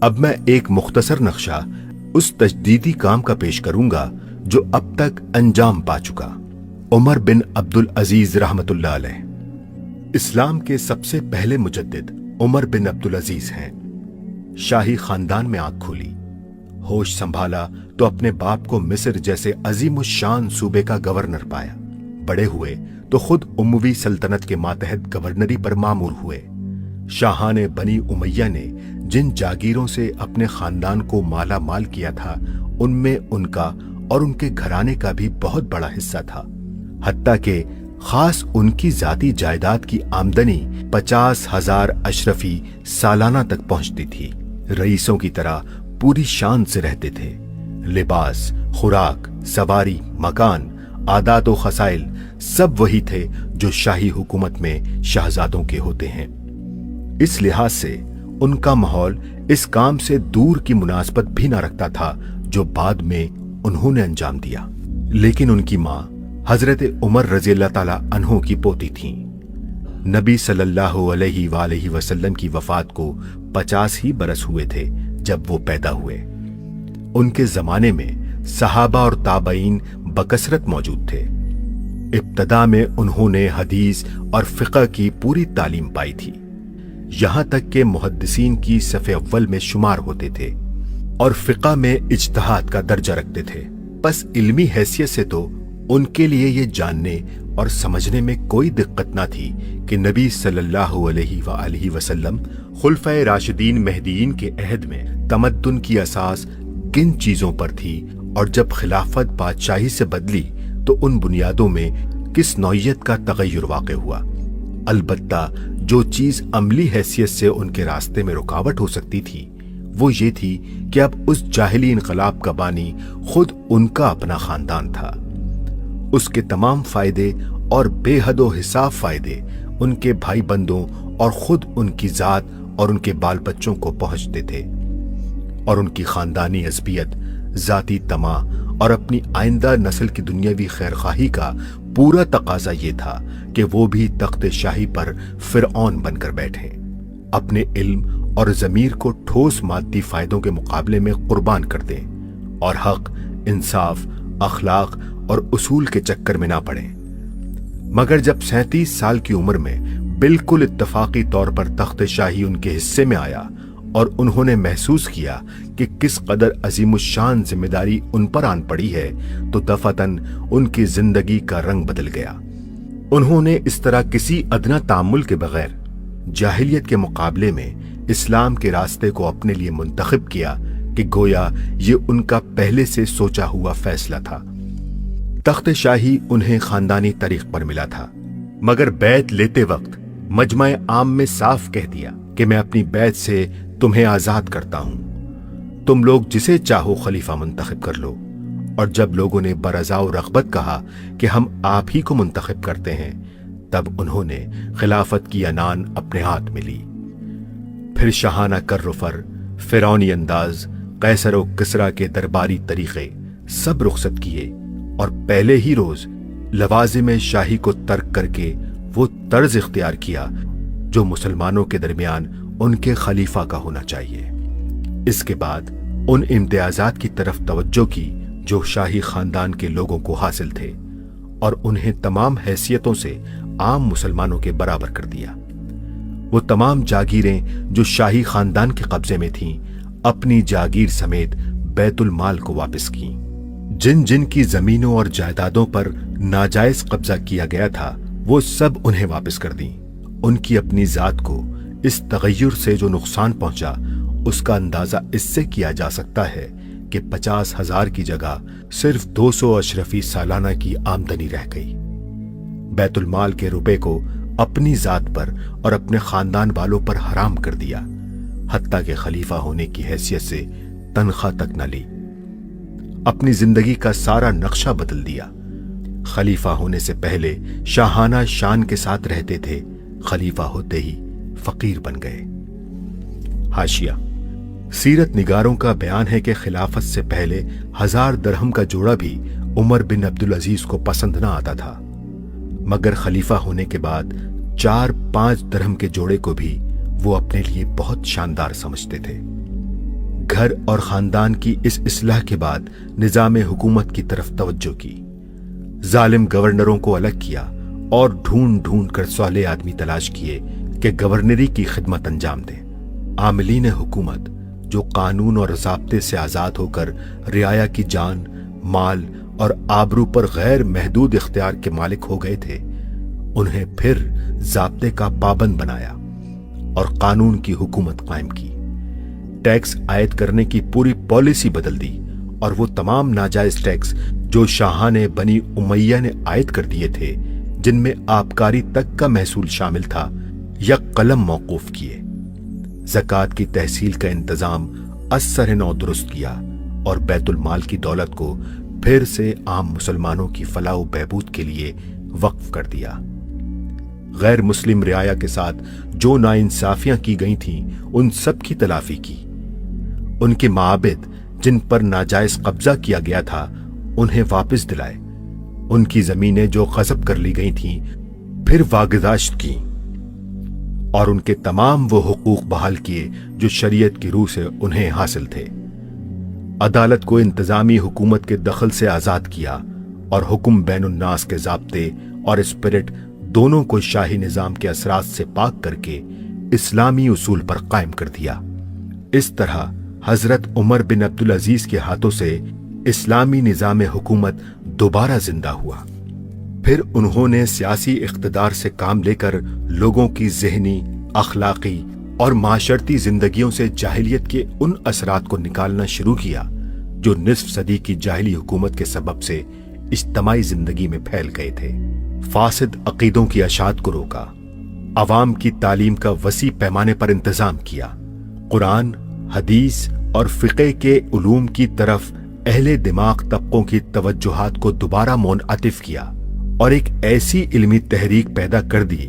اب میں ایک مختصر نقشہ اس تجدیدی کام کا پیش کروں گا جو اب تک انجام پا چکا۔ عمر بن عبدالعزیز رحمت اللہ علیہ اسلام کے سب سے پہلے مجدد عمر بن عبدالعزیز ہیں۔ شاہی خاندان میں آنکھ کھولی، ہوش سنبھالا تو اپنے باپ کو مصر جیسے عظیم الشان صوبے کا گورنر پایا۔ بڑے ہوئے تو خود اموی سلطنت کے ماتحت گورنری پر مامور ہوئے۔ شاہان بنی امیہ نے جن جاگیروں سے اپنے خاندان کو مالا مال کیا تھا ان میں ان کا اور ان کے گھرانے کا بھی بہت بڑا حصہ تھا، حتیٰ کہ خاص ان کی ذاتی جائیداد کی آمدنی 50,000 اشرفی سالانہ تک پہنچتی تھی۔ رئیسوں کی طرح پوری شان سے رہتے تھے۔ لباس، خوراک، سواری، مکان، عادات و خصائل سب وہی تھے جو شاہی حکومت میں شہزادوں کے ہوتے ہیں۔ اس لحاظ سے ان کا ماحول اس کام سے دور کی مناسبت بھی نہ رکھتا تھا جو بعد میں انہوں نے انجام دیا۔ لیکن ان کی ماں حضرت عمر رضی اللہ تعالی عنہ کی پوتی تھیں۔ نبی صلی اللہ علیہ وآلہ وسلم کی وفات کو 50 ہی برس ہوئے تھے جب وہ پیدا ہوئے۔ ان کے زمانے میں صحابہ اور تابعین بکثرت موجود تھے۔ ابتدا میں انہوں نے حدیث اور فقہ کی پوری تعلیم پائی تھی، یہاں تک کہ محدثین کی صف اول میں شمار ہوتے تھے اور فقہ میں اجتہاد کا درجہ رکھتے تھے۔ پس علمی حیثیت سے تو ان کے لیے یہ جاننے اور سمجھنے میں کوئی دقت نہ تھی کہ نبی صلی اللہ علیہ وآلہ وسلم خلفائے راشدین مہدیین کے عہد میں تمدن کی اساس کن چیزوں پر تھی، اور جب خلافت بادشاہی سے بدلی تو ان بنیادوں میں کس نوعیت کا تغیر واقع ہوا۔ البتہ جو چیز عملی حیثیت سے ان کے راستے میں رکاوٹ ہو سکتی تھی وہ یہ تھی کہ اب اس جاہلی انقلاب کا بانی خود ان کا اپنا خاندان تھا۔ اس کے تمام فائدے اور بے حد و حساب فائدے ان کے بھائی بندوں اور خود ان کی ذات اور ان کے بال بچوں کو پہنچتے تھے، اور ان کی خاندانی عصبیت، ذاتی طمع اور اپنی آئندہ نسل کی دنیاوی خیرخواہی کا پورا تقاضا یہ تھا کہ وہ بھی تخت شاہی پر فرعون بن کر بیٹھیں، اپنے علم اور ضمیر کو ٹھوس مادی فائدوں کے مقابلے میں قربان کر دیں اور حق، انصاف، اخلاق اور اصول کے چکر میں نہ پڑیں۔ مگر جب 37 سال کی عمر میں بالکل اتفاقی طور پر تخت شاہی ان کے حصے میں آیا اور انہوں نے محسوس کیا کہ کس قدر عظیم الشان ذمہ داری ان پر آن پڑی ہے تو دفعتاً ان کی زندگی کا رنگ بدل گیا۔ انہوں نے اس طرح کسی ادنا تعامل کے بغیر جاہلیت کے مقابلے میں اسلام کے راستے کو اپنے لیے منتخب کیا کہ گویا یہ ان کا پہلے سے سوچا ہوا فیصلہ تھا۔ تخت شاہی انہیں خاندانی طریق پر ملا تھا، مگر بیعت لیتے وقت مجمع عام میں صاف کہہ دیا کہ میں اپنی بیعت سے تمہیں آزاد کرتا ہوں، تم لوگ جسے چاہو خلیفہ منتخب کر لو۔ اور جب لوگوں نے برضا و رغبت کہا کہ ہم آپ ہی کو منتخب کرتے ہیں، تب انہوں نے خلافت کی عنان اپنے ہاتھ میں لی۔ پھر شاہانہ کر و فر، فرعونی انداز، قیصر و کسریٰ کے درباری طریقے سب رخصت کیے، اور پہلے ہی روز لوازم شاہی کو ترک کر کے وہ طرز اختیار کیا جو مسلمانوں کے درمیان ان کے خلیفہ کا ہونا چاہیے۔ اس کے بعد ان امتیازات کی طرف توجہ کی جو شاہی خاندان کے لوگوں کو حاصل تھے، اور انہیں تمام حیثیتوں سے عام مسلمانوں کے برابر کر دیا۔ وہ تمام جاگیریں جو شاہی خاندان کے قبضے میں تھیں اپنی جاگیر سمیت بیت المال کو واپس کیں۔ جن جن کی زمینوں اور جائیدادوں پر ناجائز قبضہ کیا گیا تھا وہ سب انہیں واپس کر دیں۔ ان کی اپنی ذات کو اس تغیر سے جو نقصان پہنچا اس کا اندازہ اس سے کیا جا سکتا ہے کہ 50,000 کی جگہ صرف 200 اشرفی سالانہ کی آمدنی رہ گئی۔ بیت المال کے روپے کو اپنی ذات پر اور اپنے خاندان والوں پر حرام کر دیا، حتیٰ کہ خلیفہ ہونے کی حیثیت سے تنخواہ تک نہ لی۔ اپنی زندگی کا سارا نقشہ بدل دیا۔ خلیفہ ہونے سے پہلے شاہانہ شان کے ساتھ رہتے تھے، خلیفہ ہوتے ہی فقیر بن گئے۔ حاشیہ: سیرت نگاروں کا بیان ہے کہ خلافت سے پہلے 1000 درہم کا جوڑا بھی عمر بن عبدالعزیز کو پسند نہ آتا تھا، مگر خلیفہ ہونے کے بعد 4-5 درہم کے جوڑے کو بھی وہ اپنے لیے بہت شاندار سمجھتے تھے۔ گھر اور خاندان کی اس اصلاح کے بعد نظام حکومت کی طرف توجہ کی، ظالم گورنروں کو الگ کیا اور ڈھونڈ ڈھونڈ کر صالح آدمی تلاش کیے کہ گورنری کی خدمت انجام دیں۔ عاملین حکومت جو قانون اور ضابطے سے آزاد ہو کر رعایا کی جان، مال اور آبرو پر غیر محدود اختیار کے مالک ہو گئے تھے، انہیں پھر ضابطے کا پابند بنایا اور قانون کی حکومت قائم کی۔ ٹیکس عائد کرنے کی پوری پالیسی بدل دی اور وہ تمام ناجائز ٹیکس جو شاہان بنی امیہ نے عائد کر دیے تھے، جن میں آبکاری تک کا محصول شامل تھا، یک قلم موقوف کیے۔ زکوٰۃ کی تحصیل کا انتظام از سر نو درست کیا اور بیت المال کی دولت کو پھر سے عام مسلمانوں کی فلاح و بہبود کے لیے وقف کر دیا۔ غیر مسلم رعایا کے ساتھ جو ناانصافیاں کی گئی تھیں، ان سب کی تلافی کی۔ ان کے معابد جن پر ناجائز قبضہ کیا گیا تھا، انہیں واپس دلائے۔ ان کی زمینیں جو غصب کر لی گئی تھیں، پھر واگزاشت کی، اور ان کے تمام وہ حقوق بحال کیے جو شریعت کی روح سے انہیں حاصل تھے۔ عدالت کو انتظامی حکومت کے دخل سے آزاد کیا اور حکم بین الناس کے ضابطے اور اسپرٹ دونوں کو شاہی نظام کے اثرات سے پاک کر کے اسلامی اصول پر قائم کر دیا۔ اس طرح حضرت عمر بن عبدالعزیز کے ہاتھوں سے اسلامی نظام حکومت دوبارہ زندہ ہوا۔ پھر انہوں نے سیاسی اقتدار سے کام لے کر لوگوں کی ذہنی، اخلاقی اور معاشرتی زندگیوں سے جاہلیت کے ان اثرات کو نکالنا شروع کیا جو نصف صدی کی جاہلی حکومت کے سبب سے اجتماعی زندگی میں پھیل گئے تھے۔ فاسد عقیدوں کی اشاعت کو روکا، عوام کی تعلیم کا وسیع پیمانے پر انتظام کیا، قرآن، حدیث اور فقہ کے علوم کی طرف اہل دماغ طبقوں کی توجہات کو دوبارہ منعطف کیا اور ایک ایسی علمی تحریک پیدا کر دی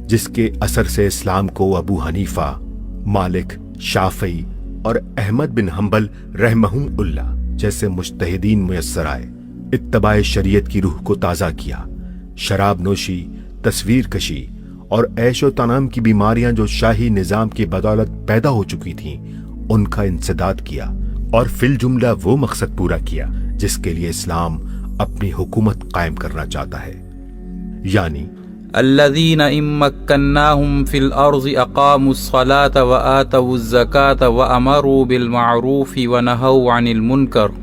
جس کے اثر سے اسلام کو ابو حنیفہ، مالک، شافعی اور احمد بن حنبل رحمہم اللہ جیسے مجتہدین میسر آئے۔ اتباع شریعت کی روح کو تازہ کیا، شراب نوشی، تصویر کشی اور عیش و تنام کی بیماریاں جو شاہی نظام کی بدولت پیدا ہو چکی تھیں، ان کا انسداد کیا اور فی الجملہ وہ مقصد پورا کیا جس کے لیے اسلام اپنی حکومت قائم کرنا چاہتا ہے، یعنی الذين إن مكناهم في الأرض أقاموا الصلاة وآتوا الزكاة وأمروا بالمعروف ونهوا عن المنكر۔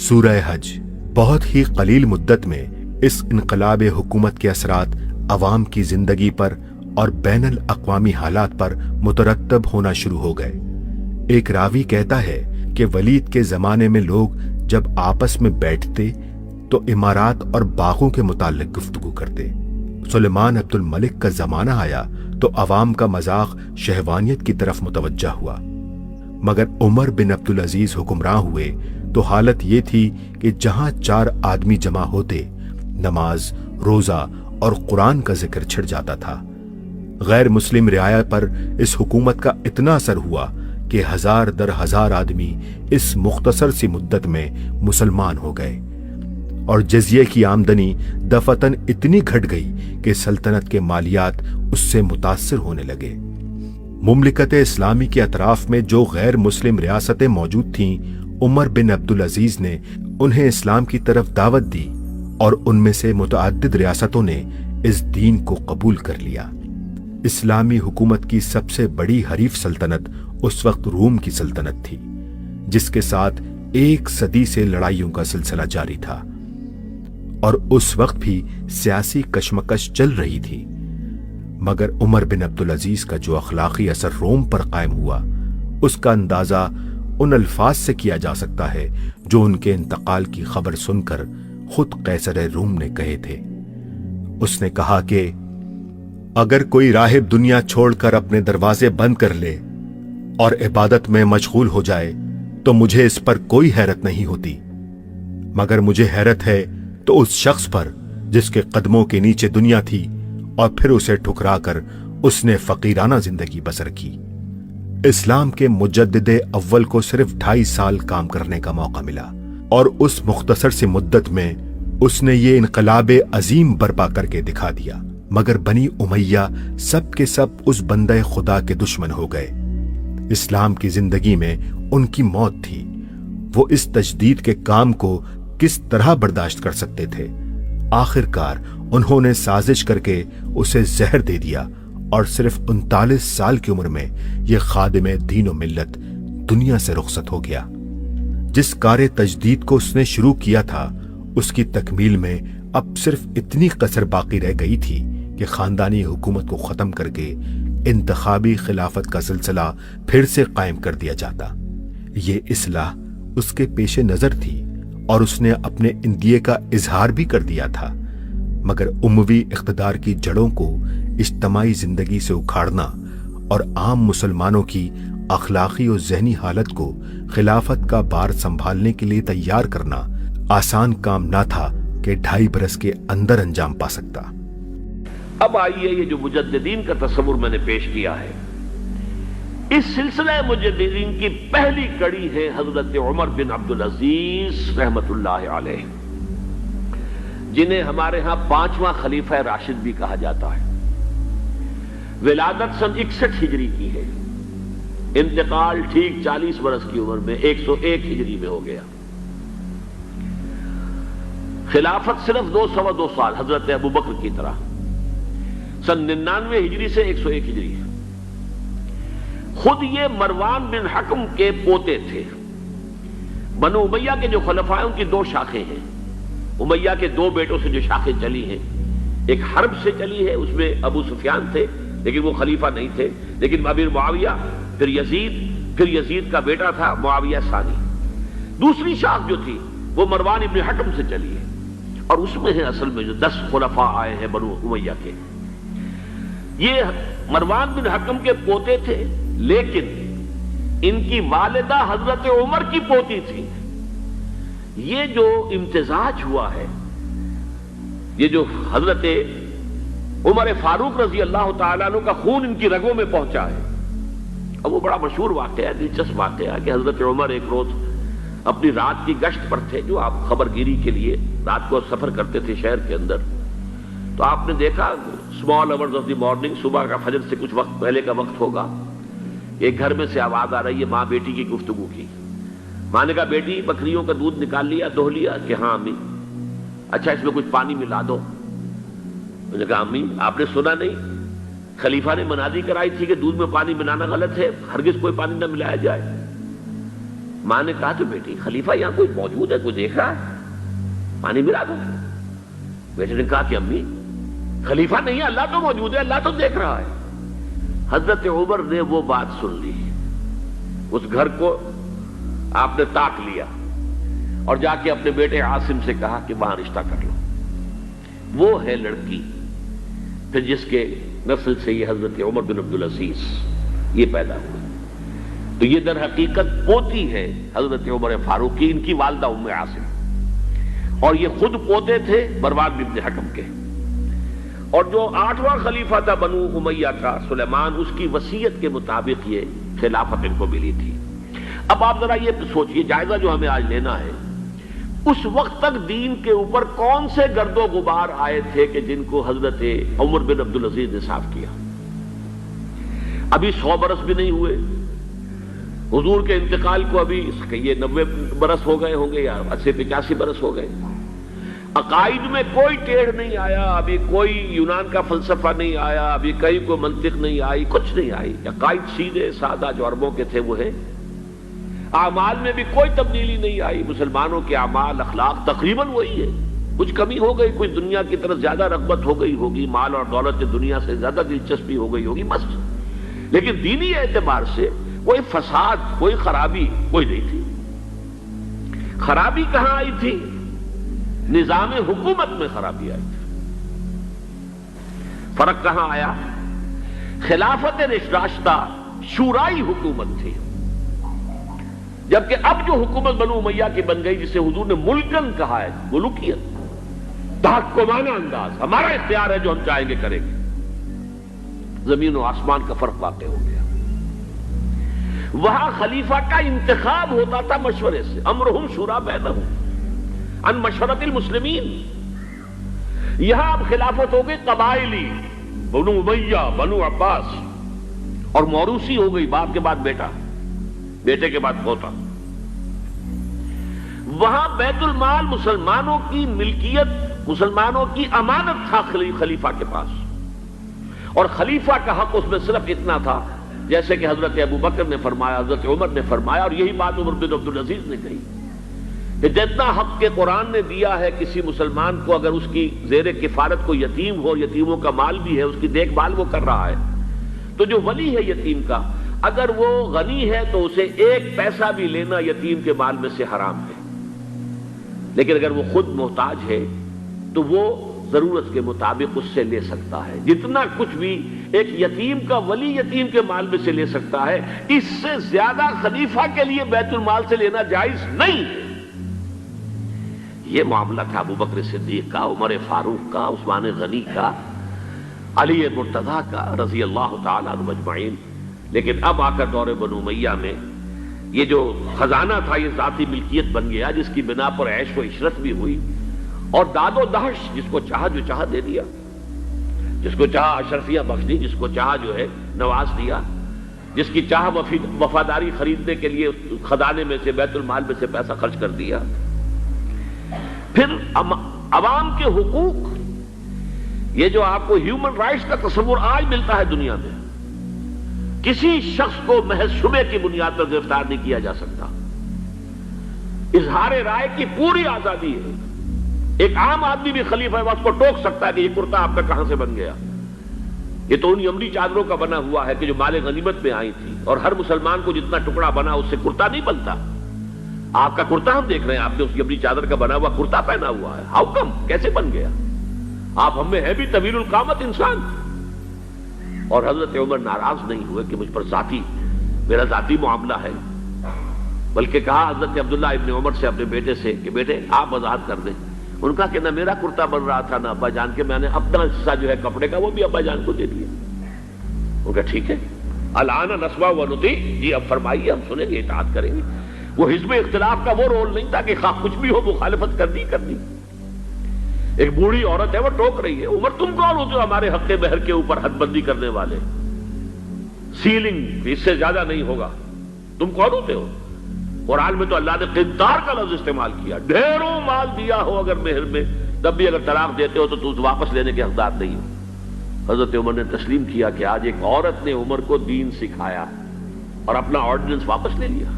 سورہ حج۔ بہت ہی قلیل مدت میں اس انقلاب حکومت کے اثرات عوام کی زندگی پر اور بین الاقوامی حالات پر مترتب ہونا شروع ہو گئے۔ ایک راوی کہتا ہے کہ ولید کے زمانے میں لوگ جب آپس میں بیٹھتے تو عمارات اور باغوں کے متعلق گفتگو کرتے۔ سلیمان عبد الملک کا زمانہ آیا تو عوام کا مذاق شہوانیت کی طرف متوجہ ہوا، مگر عمر بن عبدالعزیز حکمراں ہوئے تو حالت یہ تھی کہ جہاں 4 آدمی جمع ہوتے، نماز، روزہ اور قرآن کا ذکر چھڑ جاتا تھا۔ غیر مسلم رعایا پر اس حکومت کا اتنا اثر ہوا کہ 1000 در 1000 آدمی اس مختصر سی مدت میں مسلمان ہو گئے، اور جزیے کی آمدنی دفعتاً اتنی گھٹ گئی کہ سلطنت کے مالیات اس سے متاثر ہونے لگے۔ مملکت اسلامی کے اطراف میں جو غیر مسلم ریاستیں موجود تھیں، عمر بن عبدالعزیز نے انہیں اسلام کی طرف دعوت دی اور ان میں سے متعدد ریاستوں نے اس دین کو قبول کر لیا۔ اسلامی حکومت کی سب سے بڑی حریف سلطنت اس وقت روم کی سلطنت تھی، جس کے ساتھ 1 صدی سے لڑائیوں کا سلسلہ جاری تھا، اور اس وقت بھی سیاسی کشمکش چل رہی تھی۔ مگر عمر بن عبدالعزیز کا جو اخلاقی اثر روم پر قائم ہوا، اس کا اندازہ ان الفاظ سے کیا جا سکتا ہے جو ان کے انتقال کی خبر سن کر خود قیصر روم نے کہے تھے۔ اس نے کہا کہ اگر کوئی راہب دنیا چھوڑ کر اپنے دروازے بند کر لے اور عبادت میں مشغول ہو جائے تو مجھے اس پر کوئی حیرت نہیں ہوتی، مگر مجھے حیرت ہے تو اس شخص پر جس کے قدموں کے نیچے دنیا تھی اور پھر اسے ٹھکرا کر اس نے فقیرانہ زندگی بسر کی۔ اسلام کے مجدد اول کو صرف 2.5 سال کام کرنے کا موقع ملا، اور اس مختصر سی مدت میں اس نے یہ انقلاب عظیم برپا کر کے دکھا دیا، مگر بنی امیہ سب کے سب اس بندہ خدا کے دشمن ہو گئے۔ اسلام کی زندگی میں ان کی موت تھی، وہ اس تجدید کے کام کو کس طرح برداشت کر سکتے تھے؟ آخر کار انہوں نے سازش کر کے اسے زہر دے دیا اور صرف 39 سال کی عمر میں یہ خادم دین و ملت دنیا سے رخصت ہو گیا۔ جس کار تجدید کو اس نے شروع کیا تھا، اس کی تکمیل میں اب صرف اتنی کسر باقی رہ گئی تھی کہ خاندانی حکومت کو ختم کر کے انتخابی خلافت کا سلسلہ پھر سے قائم کر دیا جاتا۔ یہ اصلاح اس کے پیش نظر تھی اور اس نے اپنے اندیے کا اظہار بھی کر دیا تھا، مگر اموی اقتدار کی جڑوں کو اجتماعی زندگی سے اکھاڑنا اور عام مسلمانوں کی اخلاقی و ذہنی حالت کو خلافت کا بار سنبھالنے کے لیے تیار کرنا آسان کام نہ تھا کہ 2.5 برس کے اندر انجام پا سکتا۔ اب آئیے، یہ جو مجددین کا تصور میں نے پیش کیا ہے، اس سلسلہ مجددین کی پہلی کڑی ہے حضرت عمر بن عبدالعزیز رحمت اللہ علیہ، جنہیں ہمارے ہاں 5واں خلیفہ راشد بھی کہا جاتا ہے۔ ولادت سن 61 ہجری کی ہے، انتقال ٹھیک 40 برس کی عمر میں 101 ہجری میں ہو گیا۔ خلافت صرف 2 سال حضرت ابو بکر کی طرح، سن 99 ہجری سے 101 ہجری۔ خود یہ مروان بن حکم کے پوتے تھے۔ بنو امیہ کے جو خلفاء ہیں ان کی 2 شاخیں ہیں۔ امیہ کے 2 بیٹوں سے جو شاخیں چلی ہیں، ایک حرب سے چلی ہے، اس میں ابو سفیان تھے لیکن وہ خلیفہ نہیں تھے، لیکن امیر معاویہ، پھر یزید کا بیٹا تھا معاویہ ثانی۔ دوسری شاخ جو تھی وہ مروان ابن حکم سے چلی ہے، اور اس میں ہے اصل میں جو 10 خلفاء آئے ہیں بنو امیہ کے۔ یہ مروان بن حکم کے پوتے تھے، لیکن ان کی والدہ حضرت عمر کی پوتی تھی۔ یہ جو امتزاج ہوا ہے، یہ جو حضرت عمر فاروق رضی اللہ تعالیٰ عنہ کا خون ان کی رگوں میں پہنچا ہے، اب وہ بڑا مشہور واقعہ ہے، دلچسپ واقعہ ہے کہ حضرت عمر ایک روز اپنی رات کی گشت پر تھے، جو آپ خبر گیری کے لیے رات کو سفر کرتے تھے شہر کے اندر، تو آپ نے دیکھا small hours of the morning, صبح کا فجر سے کچھ وقت پہلے کا وقت ہوگا، ایک گھر میں سے آواز آ رہی ہے ماں بیٹی کی گفتگو کی۔ ماں نے کہا بیٹی بکریوں کا دودھ نکال لیا، دہو لیا؟ کہ ہاں امی۔ اچھا اس میں کچھ پانی ملا دو۔ میں نے کہا امی آپ نے سنا نہیں، خلیفہ نے منادی کرائی تھی کہ دودھ میں پانی ملانا غلط ہے، ہرگز کوئی پانی نہ ملایا جائے۔ ماں نے کہا تو بیٹی خلیفہ یہاں کوئی موجود ہے، کوئی دیکھ رہا ہے، پانی ملا دو۔ بیٹے نے کہا کہ امی خلیفہ نہیں ہے، اللہ تو موجود ہے، اللہ تو دیکھ رہا ہے۔ حضرت عمر نے وہ بات سن لی، اس گھر کو آپ نے تاک لیا اور جا کے اپنے بیٹے عاصم سے کہا کہ وہاں رشتہ کر لو۔ وہ ہے لڑکی پھر جس کے نسل سے یہ حضرت عمر بن عبدالعزیز یہ پیدا ہوئی۔ تو یہ در حقیقت پوتی ہے حضرت عمر فاروق کی، ان کی والدہ ام عاصم، اور یہ خود پوتے تھے مروان بن حکم کے۔ اور جو 8واں خلیفہ تھا بنو امیہ کا سلیمان، اس کی وصیت کے مطابق یہ خلافت ان کو ملی تھی۔ اب آپ ذرا یہ سوچئے، جائزہ جو ہمیں آج لینا ہے، اس وقت تک دین کے اوپر کون سے گرد و غبار آئے تھے کہ جن کو حضرت عمر بن عبدالعزیز نے صاف کیا؟ ابھی 100 برس بھی نہیں ہوئے حضور کے انتقال کو، ابھی یہ 90 برس ہو گئے ہوں گے یا 80-85 برس ہو گئے۔ عقائد میں کوئی ٹیڑھ نہیں آیا، ابھی کوئی یونان کا فلسفہ نہیں آیا، ابھی کہیں کوئی منطق نہیں آئی، کچھ نہیں آئی۔ عقائد سیدھے سادہ جو عربوں کے تھے وہ ہے۔ اعمال میں بھی کوئی تبدیلی نہیں آئی، مسلمانوں کے اعمال اخلاق تقریباً وہی ہے۔ کچھ کمی ہو گئی، کوئی دنیا کی طرف زیادہ رغبت ہو گئی ہوگی، مال اور دولت دنیا سے زیادہ دلچسپی ہو گئی ہوگی بس، لیکن دینی اعتبار سے کوئی فساد، کوئی خرابی کوئی نہیں تھی۔ خرابی کہاں آئی تھی؟ نظام حکومت میں خرابی آئی تھی۔ فرق کہاں آیا؟ خلافت راشدہ شورائی حکومت تھی، جبکہ اب جو حکومت بنو امیہ کی بن گئی، جسے حضور نے ملکن کہا ہے، ملوکیت، تحکمانہ انداز، ہمارا اختیار ہے، جو ہم چاہیں گے کریں گے۔ زمین و آسمان کا فرق واقع ہو گیا۔ وہاں خلیفہ کا انتخاب ہوتا تھا مشورے سے، امرہم شورا بینہم ان مشورت المسلمین۔ یہاں اب خلافت ہو گئی قبائلی، بنو امیہ، بنو عباس، اور موروثی ہو گئی، باپ کے بعد بیٹا، بیٹے کے بعد پوتا۔ وہاں بیت المال مسلمانوں کی ملکیت، مسلمانوں کی امانت تھا خلیفہ کے پاس، اور خلیفہ کا حق اس میں صرف اتنا تھا جیسے کہ حضرت ابو بکر نے فرمایا، حضرت عمر نے فرمایا، اور یہی بات عمر بن عبدالعزیز نے کہی کہ جتنا حق کے قرآن نے دیا ہے کسی مسلمان کو، اگر اس کی زیر کفالت کو یتیم ہو، یتیموں کا مال بھی ہے، اس کی دیکھ بھال وہ کر رہا ہے، تو جو ولی ہے یتیم کا، اگر وہ غنی ہے تو اسے ایک پیسہ بھی لینا یتیم کے مال میں سے حرام ہے، لیکن اگر وہ خود محتاج ہے تو وہ ضرورت کے مطابق اس سے لے سکتا ہے، جتنا کچھ بھی ایک یتیم کا ولی یتیم کے مال میں سے لے سکتا ہے، اس سے زیادہ خلیفہ کے لیے بیت المال سے لینا جائز نہیں ہے۔ یہ معاملہ تھا ابو بکر صدیق کا، عمر فاروق کا، عثمان غنی کا، علی مرتضیٰ کا رضی اللہ تعالیٰ عنہ اجمعین۔ لیکن اب آ کر دور بنو امیہ میں یہ جو خزانہ تھا یہ ذاتی ملکیت بن گیا، جس کی بنا پر عیش و عشرت بھی ہوئی، اور داد و دہش، جس کو چاہا جو چاہا دے دیا، جس کو چاہا اشرفیہ بخش دی، جس کو چاہا جو ہے نواز دیا، جس کی چاہا وفاداری خریدنے کے لیے خزانے میں سے بیت المال میں سے پیسہ خرچ کر دیا۔ پھر عوام کے حقوق، یہ جو آپ کو ہیومن رائٹس کا تصور آج ملتا ہے دنیا میں، کسی شخص کو محض شبے کی بنیاد پر گرفتار نہیں کیا جا سکتا، اظہار رائے کی پوری آزادی ہے، ایک عام آدمی بھی خلیفہ ہے، اس کو ٹوک سکتا ہے کہ یہ کرتا آپ کا کہاں سے بن گیا، یہ تو ان عمری چادروں کا بنا ہوا ہے کہ جو مال غنیمت میں آئی تھی، اور ہر مسلمان کو جتنا ٹکڑا بنا اس سے کرتا نہیں بنتا۔ آپ کا کرتا ہم دیکھ رہے ہیں، آپ نے اس کی عمری چادر کا بنا ہوا کرتا پہنا ہوا ہے، ہاؤ کم، کیسے بن گیا؟ آپ ہم میں ہے بھی طویل القامت انسان۔ اور حضرت عمر ناراض نہیں ہوئے کہ مجھ پر میرا ذاتی معاملہ ہے، بلکہ کہا حضرت عبداللہ ابن عمر سے اپنے بیٹے سے کہ بیٹے آپ وضاحت کر دیں۔ ان کا کہ نہ میرا کرتا بن رہا تھا نہ ابا جان کے، میں نے اپنا حصہ جو ہے کپڑے کا وہ بھی ابا جان کو دے دیا۔ ان کا ٹھیک ہے، الآن نسمع ونطیع، جی اب فرمائیے ہم سنیں گے، اطاعت کریں گے۔ وہ حزب اختلاف کا وہ رول نہیں تھا کہ خواہ کچھ بھی ہو مخالفت کرنی۔ ایک بوڑھی عورت ہے وہ ٹوک رہی ہے، عمر تم کون ہوتے ہو ہمارے حق مہر کے اوپر حد بندی کرنے والے؟ سیلنگ اس سے زیادہ نہیں ہوگا، تم کون ہوتے ہو؟ قرآن میں تو اللہ نے قنطار کا لفظ استعمال کیا، ڈھیروں مال دیا ہو اگر مہر میں، تب بھی اگر طلاق دیتے ہو تو تم واپس لینے کے حقدار نہیں ہو۔ حضرت عمر نے تسلیم کیا کہ آج ایک عورت نے عمر کو دین سکھایا اور اپنا آرڈیننس واپس لے لیا۔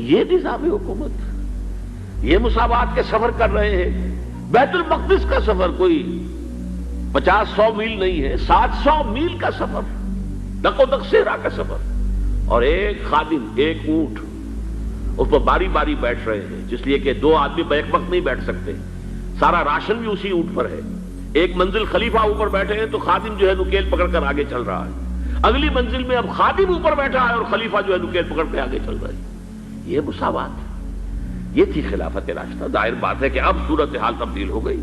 یہ نظام حکومت، یہ مساوات کے سفر کر رہے ہیں۔ بیت المقدس کا سفر کوئی 50-100 میل نہیں ہے، 700 میل کا سفر، دق و دق صحرا کا سفر، اور ایک خادم، ایک اونٹ، اس پر باری باری بیٹھ رہے ہیں، جس لیے کہ 2 آدمی بیک وقت نہیں بیٹھ سکتے، سارا راشن بھی اسی اونٹ پر ہے۔ ایک منزل خلیفہ اوپر بیٹھے ہیں تو خادم جو ہے نکیل پکڑ کر آگے چل رہا ہے، اگلی منزل میں اب خادم اوپر بیٹھا ہے اور خلیفہ جو ہے نکیل پکڑ کے آگے چل رہا ہے۔ یہ مساوات، یہ تھی خلافت راشدہ۔ ظاہر بات ہے کہ اب صورتحال تبدیل ہو گئی۔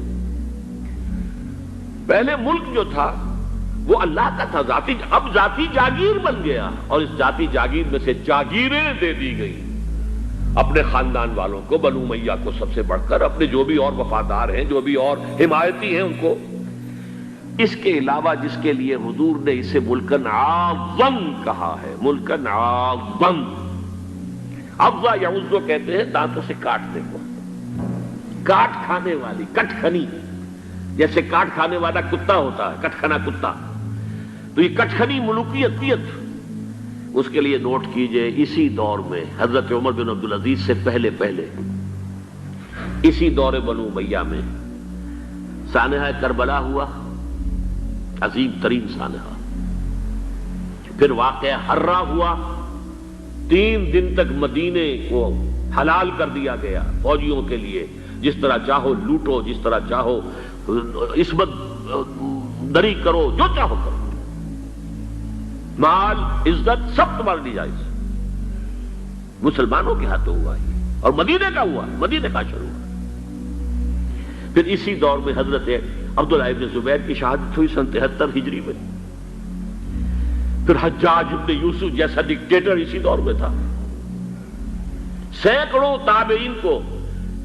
پہلے ملک جو تھا وہ اللہ کا تھا، اب ذاتی جاگیر بن گیا، اور اس ذاتی جاگیر میں سے جاگیریں دے دی گئی اپنے خاندان والوں کو، بنو امیہ کو سب سے بڑھ کر، اپنے جو بھی اور وفادار ہیں، جو بھی اور حمایتی ہیں ان کو۔ اس کے علاوہ جس کے لیے حضور نے اسے ملکن اعظم کہا ہے، ملکن اعظم، افضا یعوذ کہتے ہیں دانتوں سے کاٹنے کو، کاٹ کھانے والی، کٹ کھنی، جیسے کاٹ کھانے والا کتا ہوتا ہے، کٹ کھنا کتا، تو یہ کٹ کھنی ملوکیت، اس کے لیے نوٹ کیجئے اسی دور میں حضرت عمر بن عبدالعزیز سے پہلے اسی دور بنو امیہ میں سانحہ کربلا ہوا، عظیم ترین سانحہ۔ پھر واقعہ حرہ ہوا، 3 دن تک مدینے کو حلال کر دیا گیا فوجیوں کے لیے، جس طرح چاہو لوٹو، جس طرح چاہو عصمت دری کرو، جو چاہو کرو، مال عزت سب تمہارے لیے جائز۔ مسلمانوں کے ہاتھوں ہوا یہ، اور مدینے کا ہوا، مدینے کا شروع ہوا۔ پھر اسی دور میں حضرت عبداللہ ابن زبیر کی شہادت ہوئی سن 73 ہجری میں۔ پھر حجاج ابن یوسف جیسا ڈکٹیٹر اسی دور میں تھا۔ سینکڑوں تابعین کو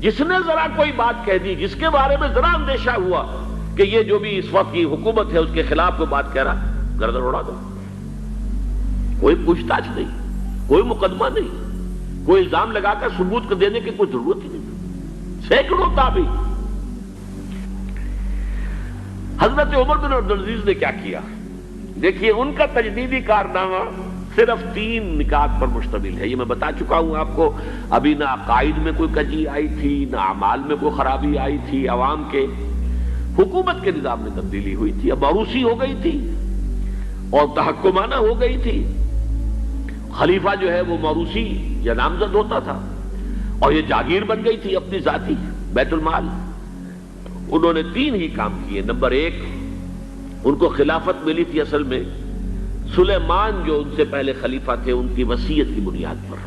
جس نے ذرا کوئی بات کہہ دی، جس کے بارے میں ذرا اندیشہ ہوا کہ یہ جو بھی اس وقت کی حکومت ہے اس کے خلاف کوئی بات کہہ رہا، گردن اڑا دو، کوئی پوچھ تاچھ نہیں، کوئی مقدمہ نہیں، کوئی الزام لگا کر ثبوت کر دینے کی کوئی ضرورت ہی نہیں، سینکڑوں تابعی۔ حضرت عمر بن عبدالعزیز نے کیا کیا؟ دیکھیے ان کا تجدیدی کارنامہ صرف 3 نکات پر مشتمل ہے، یہ میں بتا چکا ہوں آپ کو۔ ابھی نہ عقائد میں کوئی کجی آئی تھی، نہ اعمال میں کوئی خرابی آئی تھی، عوام کے حکومت کے نظام میں تبدیلی ہوئی تھی، اب موروثی ہو گئی تھی اور تحکمانہ ہو گئی تھی۔ خلیفہ جو ہے وہ موروثی یا نامزد ہوتا تھا، اور یہ جاگیر بن گئی تھی اپنی ذاتی بیت المال۔ انہوں نے 3 ہی کام کیے۔ نمبر 1، ان کو خلافت ملی تھی اصل میں سلیمان جو ان سے پہلے خلیفہ تھے ان کی وصیت کی بنیاد پر،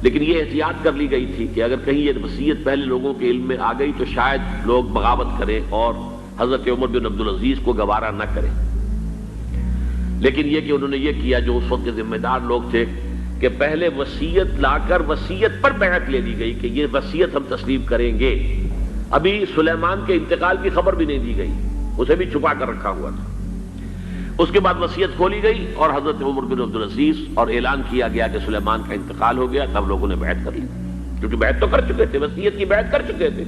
لیکن یہ احتیاط کر لی گئی تھی کہ اگر کہیں یہ وصیت پہلے لوگوں کے علم میں آ گئی تو شاید لوگ بغاوت کریں اور حضرت عمر بن عبدالعزیز کو گوارا نہ کریں۔ لیکن یہ کہ انہوں نے یہ کیا جو اس وقت کے ذمہ دار لوگ تھے کہ پہلے وصیت لا کر وصیت پر بیعت لے لی گئی کہ یہ وصیت ہم تسلیم کریں گے۔ ابھی سلیمان کے انتقال کی خبر بھی نہیں دی گئی، اسے بھی چھپا کر رکھا ہوا تھا۔ اس کے بعد وصیت کھولی گئی اور حضرت عمر بن عبدالعزیز اور اعلان کیا گیا کہ سلیمان کا انتقال ہو گیا، تب لوگوں نے بیعت کر لی، کیونکہ بیعت تو کر چکے تھے، وصیت کی بیعت کر چکے تھے۔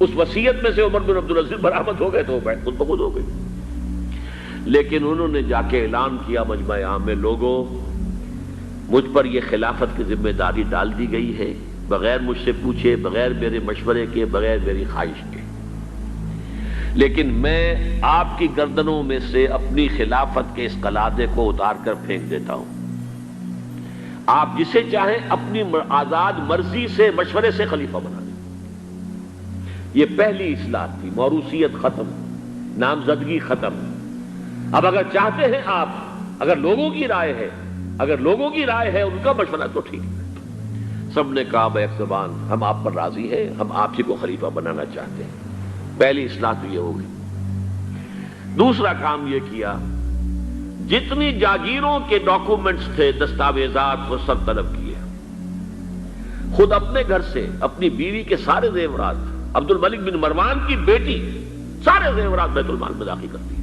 اس وصیت میں سے عمر بن عبدالعزیز برآمد ہو گئے تو وہ بیعت خود بخود ہو گئی۔ لیکن انہوں نے جا کے اعلان کیا مجمع عام میں، لوگوں مجھ پر یہ خلافت کی ذمہ داری ڈال دی گئی ہے، بغیر مجھ سے پوچھے، بغیر میرے مشورے کے، بغیر میری خواہش کے، لیکن میں آپ کی گردنوں میں سے اپنی خلافت کے اس قلادے کو اتار کر پھینک دیتا ہوں۔ آپ جسے چاہیں اپنی آزاد مرضی سے مشورے سے خلیفہ بنا دیں۔ یہ پہلی اصلاح تھی، موروثیت ختم، نامزدگی ختم۔ اب اگر چاہتے ہیں آپ، اگر لوگوں کی رائے ہے ان کا مشورہ تو ٹھیک ہے۔ سب نے کہا بیک زبان ہم آپ پر راضی ہیں، ہم آپ ہی کو خلیفہ بنانا چاہتے ہیں۔ پہلی اصلاح تو یہ ہو گئی۔ دوسرا کام یہ کیا، جتنی جاگیروں کے ڈاکومنٹس تھے، دستاویزات، وہ سب طلب کیے۔ خود اپنے گھر سے اپنی بیوی کے سارے زیورات، عبد الملک بن مروان کی بیٹی سارے زیورات بیت المال میں داخل کرتی،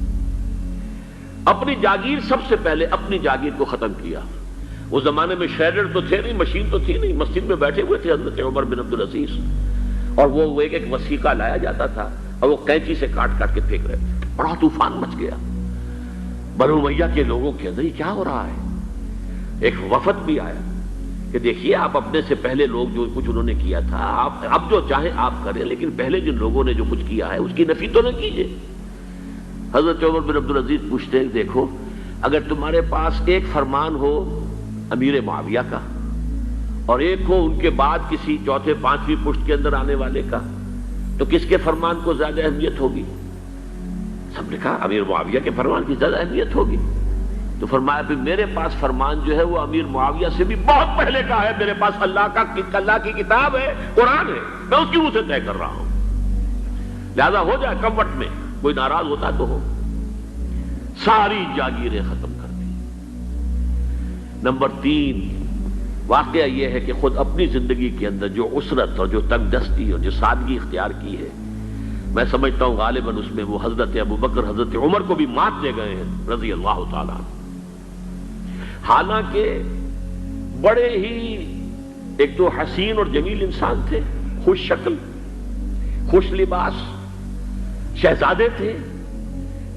اپنی جاگیر سب سے پہلے اپنی جاگیر کو ختم کیا۔ اس زمانے میں شیڈر تو تھے نہیں، مشین تو تھی نہیں، مسجد میں بیٹھے ہوئے تھے حضرت عمر بن عبدالعزیز، اور وہ ایک وثیقہ لایا جاتا تھا اور وہ قینچی سے کاٹ کاٹ کے پھینک رہے تھے۔ بڑا طوفان مچ گیا بنو امیہ کے لوگوں کے اندر، یہ کیا ہو رہا ہے؟ ایک وفد بھی آیا کہ دیکھیے آپ اپنے سے پہلے لوگ جو کچھ انہوں نے کیا تھا، آپ اب جو چاہیں آپ کریں، لیکن پہلے جن لوگوں نے جو کچھ کیا ہے اس کی نفی تو نہ کیجیے۔ حضرت عمر بن عبدالعزیز پوچھتے ہیں دیکھو اگر تمہارے پاس ایک فرمان ہو امیر معاویہ کا اور ایک ہو ان کے بعد کسی چوتھے پانچویں پشت کے اندر آنے والے کا، تو کس کے فرمان کو زیادہ اہمیت ہوگی؟ سب نے کہا امیر معاویہ کے فرمان کی زیادہ اہمیت ہوگی۔ تو فرمایا پھر میرے پاس فرمان جو ہے وہ امیر معاویہ سے بھی بہت پہلے کا ہے، میرے پاس اللہ کی کتاب ہے، قرآن ہے، میں اس کی روح سے طے کر رہا ہوں، لہذا ہو جائے کم وقت میں، کوئی ناراض ہوتا تو ہو۔ ساری جاگیریں ختم کر دی۔ نمبر 3 واقعہ یہ ہے کہ خود اپنی زندگی کے اندر جو عسرت اور جو تنگ دستی اور جو سادگی اختیار کی ہے، میں سمجھتا ہوں غالباً اس میں وہ حضرت ابوبکر حضرت عمر کو بھی مات دے گئے ہیں رضی اللہ تعالیٰ عنہ۔ حالانکہ بڑے ہی ایک تو حسین اور جمیل انسان تھے، خوش شکل، خوش لباس، شہزادے تھے،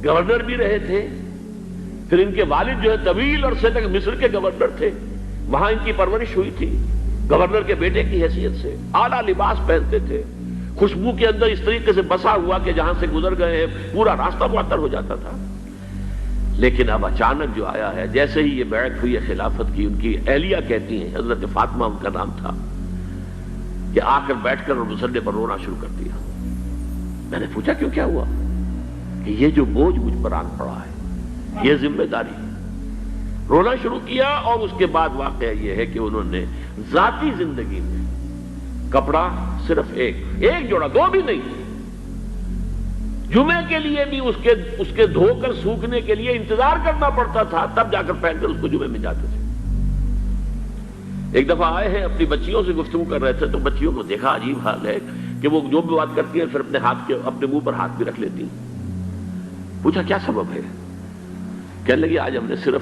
گورنر بھی رہے تھے، پھر ان کے والد جو ہے طویل عرصے تک مصر کے گورنر تھے، وہاں ان کی پرورش ہوئی تھی گورنر کے بیٹے کی حیثیت سے، اعلیٰ لباس پہنتے تھے، خوشبو کے اندر اس طریقے سے بسا ہوا کہ جہاں سے گزر گئے ہیں پورا راستہ معطر ہو جاتا تھا۔ لیکن اب اچانک جو آیا ہے، جیسے ہی یہ بیعت ہوئی ہے خلافت کی، ان کی اہلیہ کہتی ہیں، حضرت فاطمہ ان کا نام تھا، کہ آ کر بیٹھ کر اور مسلے پر رونا شروع کر دیا۔ میں نے پوچھا کیوں، کیا ہوا؟ کہ یہ جو بوجھ مجھ پر آن پڑا ہے، یہ ذمہ داری، رونا شروع کیا۔ اور اس کے بعد واقعہ یہ ہے کہ انہوں نے ذاتی زندگی میں کپڑا صرف ایک جوڑا، 2 بھی نہیں، جمعے کے لیے بھی اس کے دھو کر سوکھنے کے لیے انتظار کرنا پڑتا تھا، تب جا کر پہن کر اس کو جمعے میں جاتے تھے۔ ایک دفعہ آئے ہیں اپنی بچیوں سے گفتگو کر رہے تھے تو بچیوں کو دیکھا، عجیب حال ہے کہ وہ جو بھی بات کرتی ہیں پھر اپنے منہ پر ہاتھ بھی رکھ لیتی ہیں۔ پوچھا کیا سبب ہے؟ کہنے لگی آج ہم نے صرف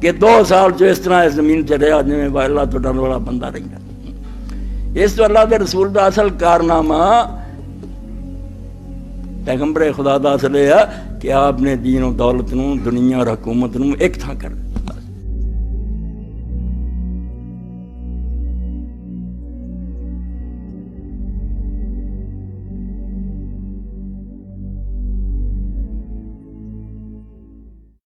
کہ 2 سال جو اس طرح اس زمین تے رہا جی میں اللہ تو ڈرن والا بندہ رہا. اس تو اللہ کے رسول دا اصل کارنامہ پیغمبر خدا دا اصل ہے کہ آپ نے دین و دولت نو دنیا اور حکومت نو ایک تھا کر